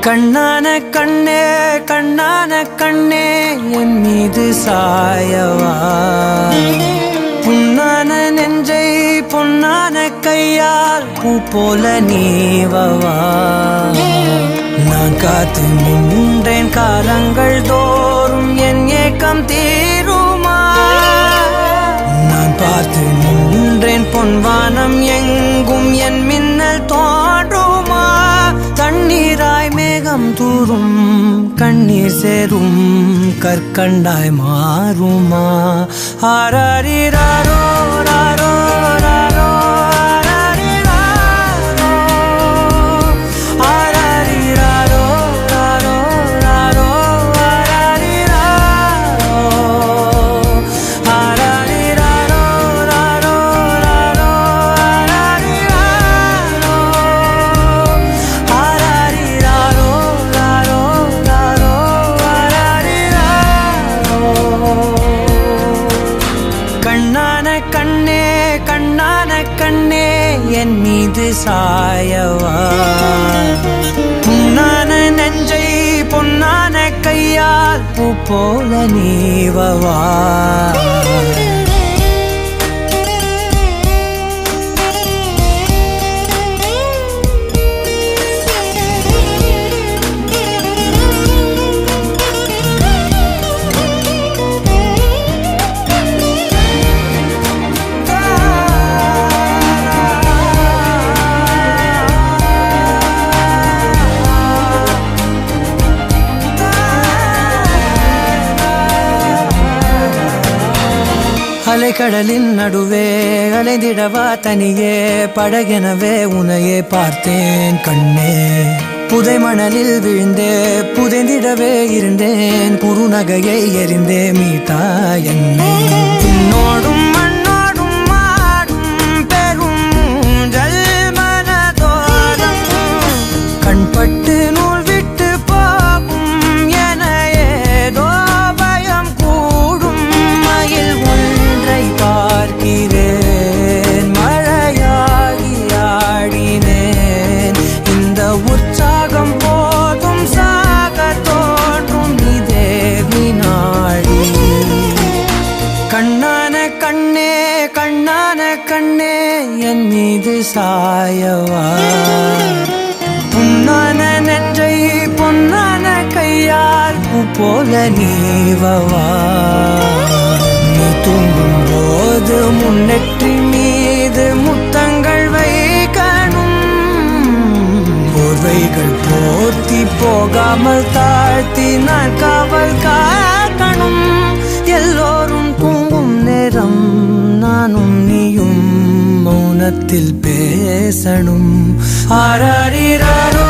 கண்ணான கண்ணே கண்ணான கண்ணே என் மீது சாயவா, புண்ணான நெஞ்சை பொன்னான கையால் பூ போல நீவவா. நான் காத்து நின்றேன் காலங்கள் தோறும் என் ஏக்கம் தீருமா. நான் பார்த்து நின்றேன் பொன்வானம் எங்கும் என் மின்னல் தோன்றுமா. தண்ணீராய் மேகம் தூரும் கண்ணீர் சேரும் கற்கண்டாய் மாறுமா. ஆராரிராரோ ராரோ ராரோ கண்ணே கண்ணான கண்ணே என் மீது சாயவா, புண்ணான நெஞ்சை பொன்னான கையால் பூ போல நீவவா. அலைக்கடலின் நடுவே அலைந்திடவா தனியே படகெனவே உனையே பார்த்தேன் கண்ணே. புதை மணலில் விழுந்தே புதைந்திடவே இருந்தேன் குறுநகையை எறிந்தே மீட்டா என்னை. உன்னோடும் மண்ணோடும் மாடும் பெரும் ஊஞ்சல் மனதோரம் கண்பட்டு நூல் விட்டு போகும் என ஏதோ பயம் கூடும். மயில் பார்க்கிறேன் மழையாகி ஆடினேன். இந்த உற்சாகம் போதும் சாக தோன்றும் இதே வினாடி. கண்ணான கண்ணே கண்ணான கண்ணே என் மீது சாயவா, புண்ணான நெஞ்சை பொன்னான கையால் பூ போல நீவவா. நீ தூங்கும் போது முன்னெற்றி மீது முத்தங்கள் வைக்கணும். போர்வைகள் போர்த்தி போகாமல் தாழ்த்தி நான் காவல் காக்கணும். எல்லோரும் தூங்கும் நேரம் நானும் நீயும் மௌனத்தில் பேசணும். ஆராரிராரோ